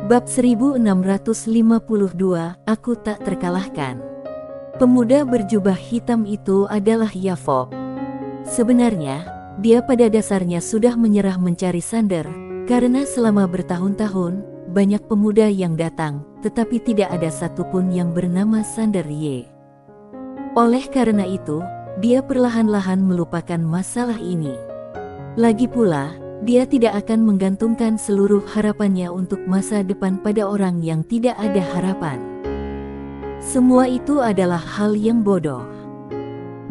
Bab 1652, Aku Tak Terkalahkan. Pemuda berjubah hitam itu adalah Yafob. Sebenarnya, dia pada dasarnya sudah menyerah mencari Sander, karena selama bertahun-tahun, banyak pemuda yang datang, tetapi tidak ada satupun yang bernama Sander Y. Oleh karena itu, dia perlahan-lahan melupakan masalah ini. Lagi pula, dia tidak akan menggantungkan seluruh harapannya untuk masa depan pada orang yang tidak ada harapan. Semua itu adalah hal yang bodoh.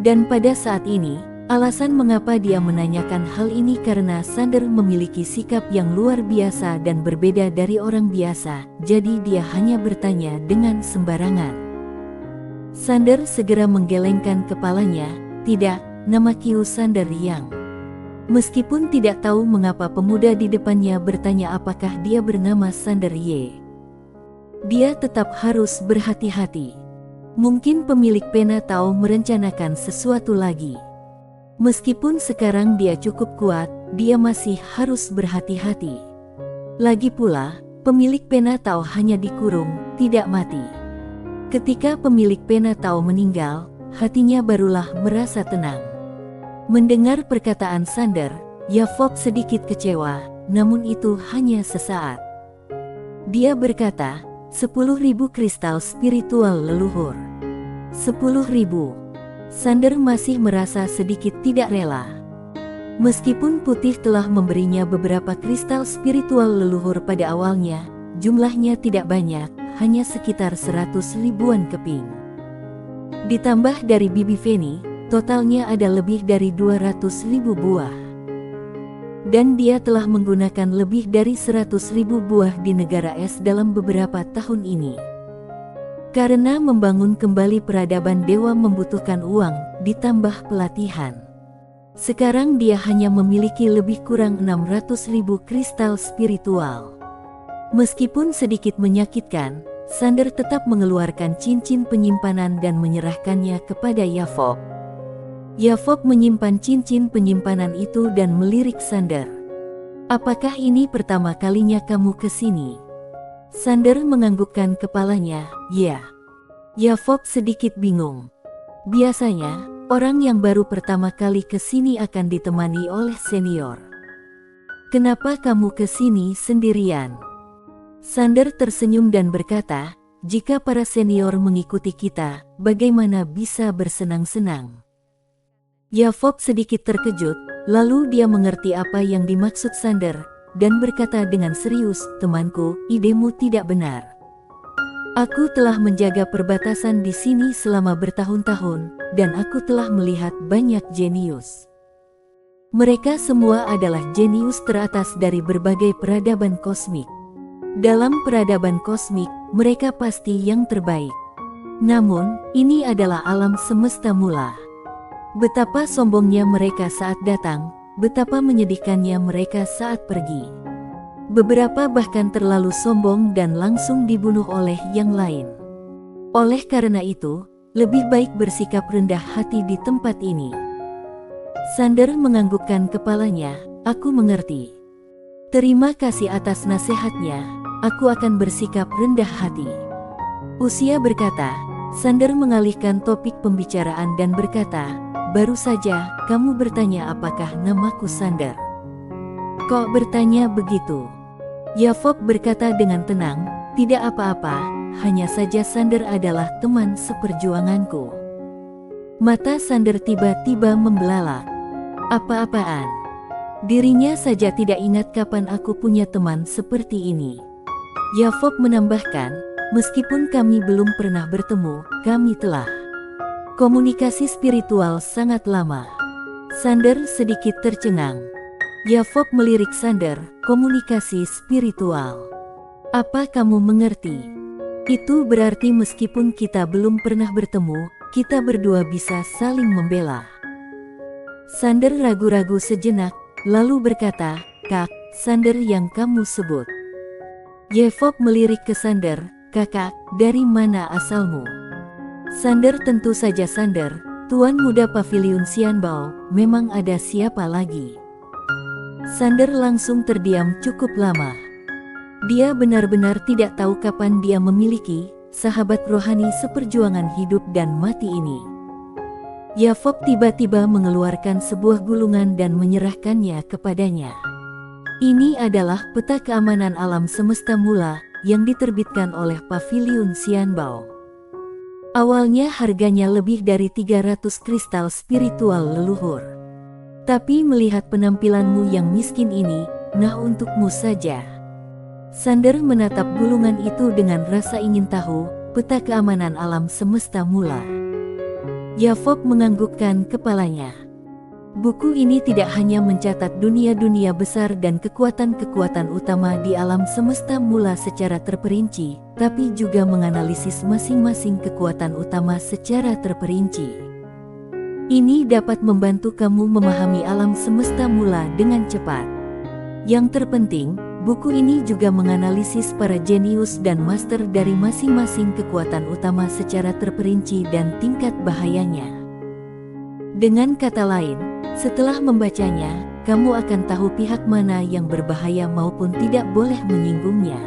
Dan pada saat ini, alasan mengapa dia menanyakan hal ini karena Sander memiliki sikap yang luar biasa dan berbeda dari orang biasa, jadi dia hanya bertanya dengan sembarangan. Sander segera menggelengkan kepalanya. Tidak, nama Kiu Sander Yang. Meskipun tidak tahu mengapa pemuda di depannya bertanya apakah dia bernama Sander Y. Dia tetap harus berhati-hati. Mungkin pemilik pena tahu merencanakan sesuatu lagi. Meskipun sekarang dia cukup kuat, dia masih harus berhati-hati. Lagi pula, pemilik pena tahu hanya dikurung, tidak mati. Ketika pemilik pena tahu meninggal, hatinya barulah merasa tenang. Mendengar perkataan Sander, Yafob sedikit kecewa, namun itu hanya sesaat. Dia berkata, 10.000 kristal spiritual leluhur. 10.000. Sander masih merasa sedikit tidak rela. Meskipun Putih telah memberinya beberapa kristal spiritual leluhur pada awalnya, jumlahnya tidak banyak, hanya sekitar 100 ribuan keping. Ditambah dari Bibi Feni, totalnya ada lebih dari 200.000 buah. Dan dia telah menggunakan lebih dari 100.000 buah di negara es dalam beberapa tahun ini. Karena membangun kembali peradaban dewa membutuhkan uang, ditambah pelatihan. Sekarang dia hanya memiliki lebih kurang 600.000 kristal spiritual. Meskipun sedikit menyakitkan, Sander tetap mengeluarkan cincin penyimpanan dan menyerahkannya kepada Yafob. Yafob menyimpan cincin penyimpanan itu dan melirik Sander. Apakah ini pertama kalinya kamu ke sini? Sander menganggukkan kepalanya, ya. Yafob sedikit bingung. Biasanya, orang yang baru pertama kali ke sini akan ditemani oleh senior. Kenapa kamu ke sini sendirian? Sander tersenyum dan berkata, jika para senior mengikuti kita, bagaimana bisa bersenang-senang? Yafob sedikit terkejut, lalu dia mengerti apa yang dimaksud Sander, dan berkata dengan serius, temanku, idemu tidak benar. Aku telah menjaga perbatasan di sini selama bertahun-tahun, dan aku telah melihat banyak jenius. Mereka semua adalah jenius teratas dari berbagai peradaban kosmik. Dalam peradaban kosmik, mereka pasti yang terbaik. Namun, ini adalah alam semesta mula. Betapa sombongnya mereka saat datang, betapa menyedihkannya mereka saat pergi. Beberapa bahkan terlalu sombong dan langsung dibunuh oleh yang lain. Oleh karena itu, lebih baik bersikap rendah hati di tempat ini. Sander menganggukkan kepalanya, aku mengerti. Terima kasih atas nasihatnya, aku akan bersikap rendah hati. Usia berkata, Sander mengalihkan topik pembicaraan dan berkata, baru saja, kamu bertanya apakah namaku Sander. Kok bertanya begitu? Yafob berkata dengan tenang, tidak apa-apa, hanya saja Sander adalah teman seperjuanganku. Mata Sander tiba-tiba membelalak. Apa-apaan? Dirinya saja tidak ingat kapan aku punya teman seperti ini. Yafob menambahkan, meskipun kami belum pernah bertemu, kami telah komunikasi spiritual sangat lama. Sander sedikit tercengang. Yafob melirik Sander, komunikasi spiritual. Apa kamu mengerti? Itu berarti meskipun kita belum pernah bertemu, kita berdua bisa saling membela. Sander ragu-ragu sejenak, lalu berkata, Kak, Sander yang kamu sebut. Yafob melirik ke Sander, kakak, dari mana asalmu? Sander tentu saja Sander, Tuan Muda Paviliun Xianbao, memang ada siapa lagi? Sander langsung terdiam cukup lama. Dia benar-benar tidak tahu kapan dia memiliki sahabat rohani seperjuangan hidup dan mati ini. Yavop tiba-tiba mengeluarkan sebuah gulungan dan menyerahkannya kepadanya. Ini adalah peta keamanan alam semesta mula yang diterbitkan oleh Paviliun Xianbao. Awalnya harganya lebih dari 300 kristal spiritual leluhur. Tapi melihat penampilanmu yang miskin ini, nah untukmu saja. Sander menatap gulungan itu dengan rasa ingin tahu, peta keamanan alam semesta mula. Yavop menganggukkan kepalanya. Buku ini tidak hanya mencatat dunia-dunia besar dan kekuatan-kekuatan utama di alam semesta mula secara terperinci, tapi juga menganalisis masing-masing kekuatan utama secara terperinci. Ini dapat membantu kamu memahami alam semesta mula dengan cepat. Yang terpenting, buku ini juga menganalisis para jenius dan master dari masing-masing kekuatan utama secara terperinci dan tingkat bahayanya. Dengan kata lain, setelah membacanya, kamu akan tahu pihak mana yang berbahaya maupun tidak boleh menyinggungnya.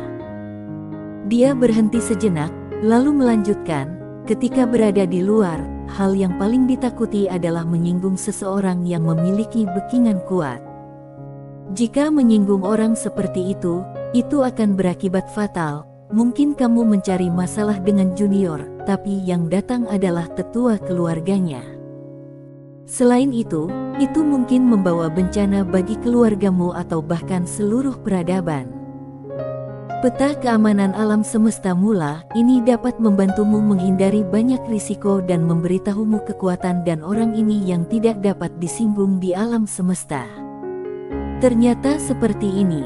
Dia berhenti sejenak, lalu melanjutkan, ketika berada di luar, hal yang paling ditakuti adalah menyinggung seseorang yang memiliki backingan kuat. Jika menyinggung orang seperti itu akan berakibat fatal. Mungkin kamu mencari masalah dengan junior, tapi yang datang adalah tetua keluarganya. Selain itu mungkin membawa bencana bagi keluargamu atau bahkan seluruh peradaban. Peta keamanan alam semesta mula ini dapat membantumu menghindari banyak risiko dan memberitahumu kekuatan dan orang ini yang tidak dapat disinggung di alam semesta. Ternyata seperti ini.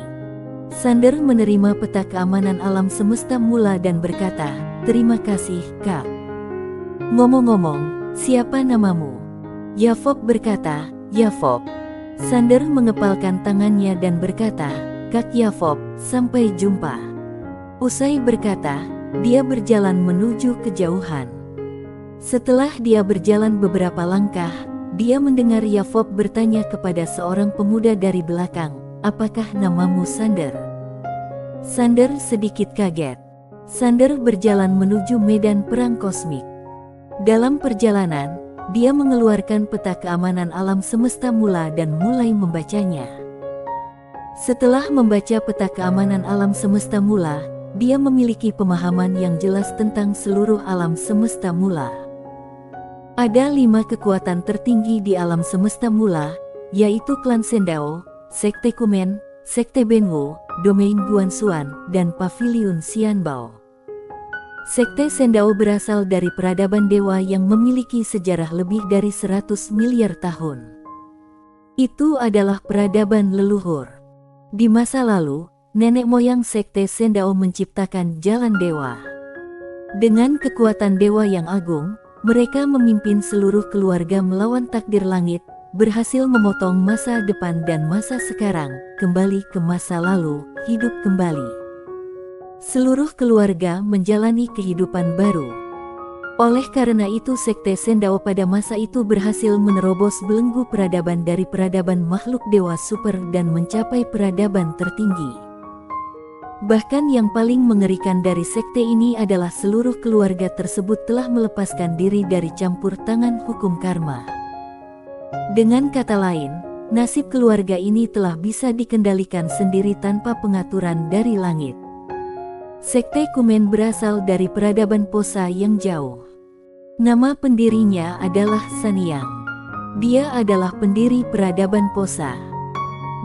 Sander menerima peta keamanan alam semesta mula dan berkata, "Terima kasih, Kak." "Ngomong-ngomong, siapa namamu?" Yavop berkata, "Yavop." Sander mengepalkan tangannya dan berkata, "Kak Yavop, sampai jumpa." Usai berkata, dia berjalan menuju kejauhan. Setelah dia berjalan beberapa langkah, dia mendengar Yavop bertanya kepada seorang pemuda dari belakang, "Apakah namamu Sander?" Sander sedikit kaget. Sander berjalan menuju medan perang kosmik. Dalam perjalanan, dia mengeluarkan peta keamanan alam semesta mula dan mulai membacanya. Setelah membaca peta keamanan alam semesta mula, dia memiliki pemahaman yang jelas tentang seluruh alam semesta mula. Ada 5 kekuatan tertinggi di alam semesta mula, yaitu klan Sendao, Sekte Kumen, Sekte Benwu, Domain Guanxuan, dan Paviliun Xianbao. Sekte Sendao berasal dari peradaban dewa yang memiliki sejarah lebih dari 100 miliar tahun. Itu adalah peradaban leluhur. Di masa lalu, nenek moyang Sekte Sendao menciptakan jalan dewa. Dengan kekuatan dewa yang agung, mereka memimpin seluruh keluarga melawan takdir langit, berhasil memotong masa depan dan masa sekarang, kembali ke masa lalu, hidup kembali. Seluruh keluarga menjalani kehidupan baru. Oleh karena itu Sekte Sendao pada masa itu berhasil menerobos belenggu peradaban dari peradaban makhluk dewa super dan mencapai peradaban tertinggi. Bahkan yang paling mengerikan dari sekte ini adalah seluruh keluarga tersebut telah melepaskan diri dari campur tangan hukum karma. Dengan kata lain, nasib keluarga ini telah bisa dikendalikan sendiri tanpa pengaturan dari langit. Sekte Kumen berasal dari peradaban Posa yang jauh. Nama pendirinya adalah Sanyang. Dia adalah pendiri peradaban Posa.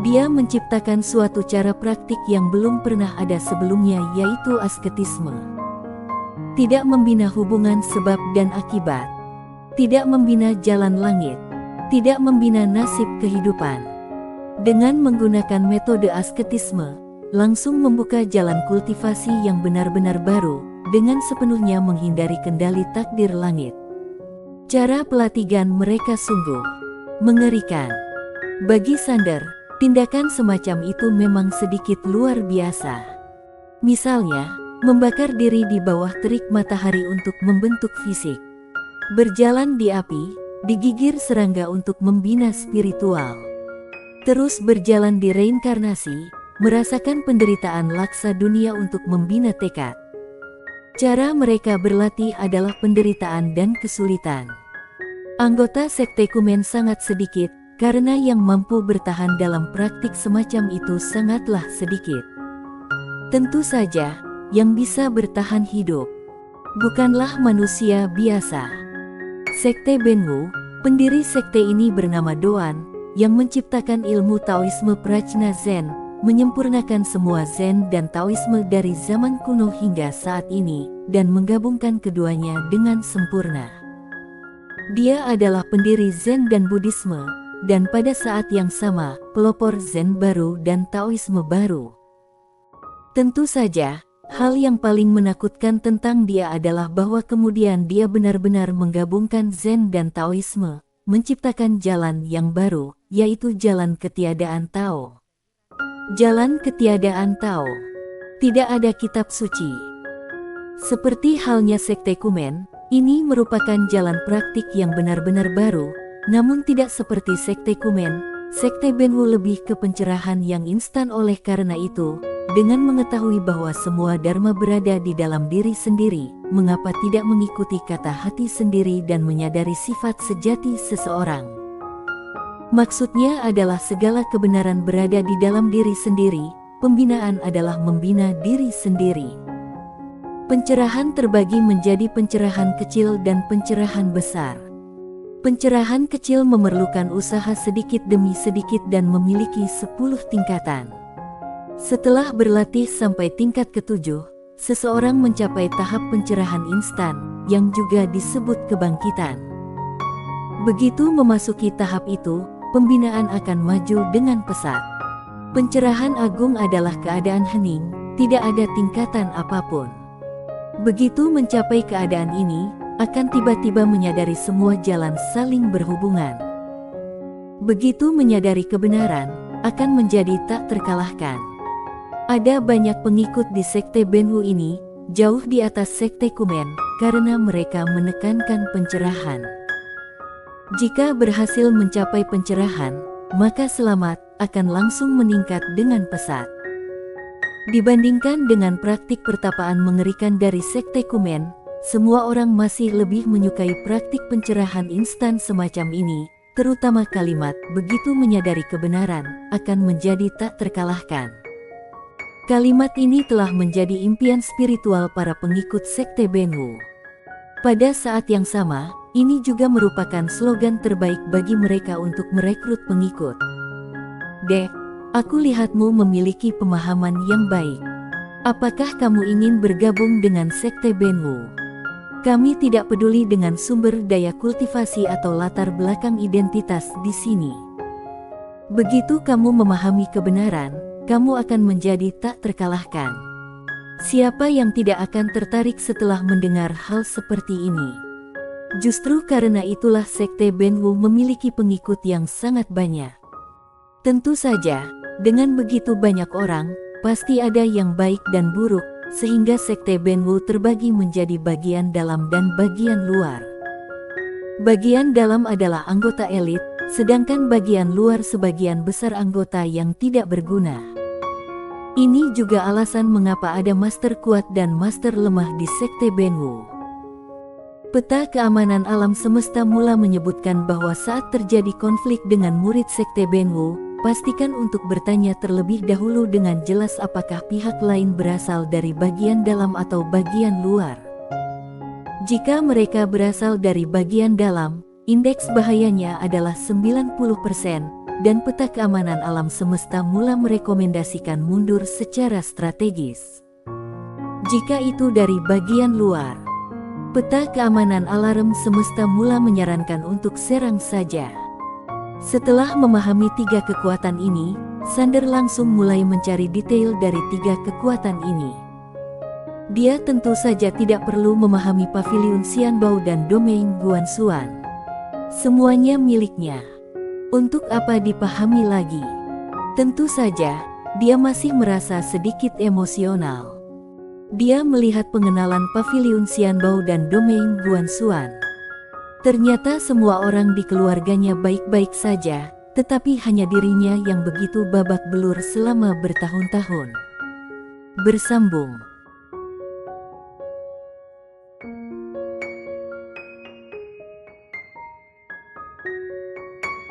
Dia menciptakan suatu cara praktik yang belum pernah ada sebelumnya, yaitu asketisme. Tidak membina hubungan sebab dan akibat. Tidak membina jalan langit. Tidak membina nasib kehidupan. Dengan menggunakan metode asketisme, langsung membuka jalan kultivasi yang benar-benar baru, dengan sepenuhnya menghindari kendali takdir langit. Cara pelatihan mereka sungguh mengerikan. Bagi Sander, tindakan semacam itu memang sedikit luar biasa. Misalnya, membakar diri di bawah terik matahari untuk membentuk fisik. Berjalan di api, digigir serangga untuk membina spiritual. Terus berjalan di reinkarnasi, merasakan penderitaan laksa dunia untuk membina tekad. Cara mereka berlatih adalah penderitaan dan kesulitan. Anggota sekte Kumen sangat sedikit, karena yang mampu bertahan dalam praktik semacam itu sangatlah sedikit. Tentu saja, yang bisa bertahan hidup bukanlah manusia biasa. Sekte Benwu, pendiri sekte ini bernama Doan, yang menciptakan ilmu Taoisme Prajna Zen, menyempurnakan semua Zen dan Taoisme dari zaman kuno hingga saat ini, dan menggabungkan keduanya dengan sempurna. Dia adalah pendiri Zen dan Buddhisme, dan pada saat yang sama, pelopor Zen baru dan Taoisme baru. Tentu saja, hal yang paling menakutkan tentang dia adalah bahwa kemudian dia benar-benar menggabungkan Zen dan Taoisme, menciptakan jalan yang baru, yaitu jalan ketiadaan Tao. Jalan ketiadaan Tao. Tidak ada kitab suci. Seperti halnya sekte Kumen, ini merupakan jalan praktik yang benar-benar baru, namun tidak seperti sekte Kumen, sekte Benwu lebih ke pencerahan yang instan. Oleh karena itu, dengan mengetahui bahwa semua dharma berada di dalam diri sendiri, mengapa tidak mengikuti kata hati sendiri dan menyadari sifat sejati seseorang? Maksudnya adalah segala kebenaran berada di dalam diri sendiri, pembinaan adalah membina diri sendiri. Pencerahan terbagi menjadi pencerahan kecil dan pencerahan besar. Pencerahan kecil memerlukan usaha sedikit demi sedikit dan memiliki 10 tingkatan. Setelah berlatih sampai tingkat ke-7, seseorang mencapai tahap pencerahan instan, yang juga disebut kebangkitan. Begitu memasuki tahap itu, pembinaan akan maju dengan pesat. Pencerahan agung adalah keadaan hening, tidak ada tingkatan apapun. Begitu mencapai keadaan ini, akan tiba-tiba menyadari semua jalan saling berhubungan. Begitu menyadari kebenaran, akan menjadi tak terkalahkan. Ada banyak pengikut di sekte Benwu ini, jauh di atas sekte Kumen, karena mereka menekankan pencerahan. Jika berhasil mencapai pencerahan, maka selamat akan langsung meningkat dengan pesat. Dibandingkan dengan praktik pertapaan mengerikan dari sekte Kumen, semua orang masih lebih menyukai praktik pencerahan instan semacam ini, terutama kalimat "begitu menyadari kebenaran" akan menjadi tak terkalahkan. Kalimat ini telah menjadi impian spiritual para pengikut sekte Benwu. Pada saat yang sama, ini juga merupakan slogan terbaik bagi mereka untuk merekrut pengikut. Dek, aku lihatmu memiliki pemahaman yang baik. Apakah kamu ingin bergabung dengan sekte Benwu? Kami tidak peduli dengan sumber daya kultivasi atau latar belakang identitas di sini. Begitu kamu memahami kebenaran, kamu akan menjadi tak terkalahkan. Siapa yang tidak akan tertarik setelah mendengar hal seperti ini? Justru karena itulah sekte Benwu memiliki pengikut yang sangat banyak. Tentu saja, dengan begitu banyak orang, pasti ada yang baik dan buruk, sehingga sekte Benwu terbagi menjadi bagian dalam dan bagian luar. Bagian dalam adalah anggota elit, sedangkan bagian luar sebagian besar anggota yang tidak berguna. Ini juga alasan mengapa ada master kuat dan master lemah di sekte Benwu. Peta keamanan alam semesta mula menyebutkan bahwa saat terjadi konflik dengan murid sekte Benwu, pastikan untuk bertanya terlebih dahulu dengan jelas apakah pihak lain berasal dari bagian dalam atau bagian luar. Jika mereka berasal dari bagian dalam, indeks bahayanya adalah 90%, dan peta keamanan alam semesta mula merekomendasikan mundur secara strategis. Jika itu dari bagian luar, peta keamanan alarm semesta mula menyarankan untuk serang saja. Setelah memahami 3 kekuatan ini, Sander langsung mulai mencari detail dari 3 kekuatan ini. Dia tentu saja tidak perlu memahami Paviliun Xianbao dan domain Guanxuan. Semuanya miliknya. Untuk apa dipahami lagi? Tentu saja, dia masih merasa sedikit emosional. Dia melihat pengenalan Paviliun Xianbao dan domain Guanxuan. Ternyata semua orang di keluarganya baik-baik saja, tetapi hanya dirinya yang begitu babak belur selama bertahun-tahun. Bersambung.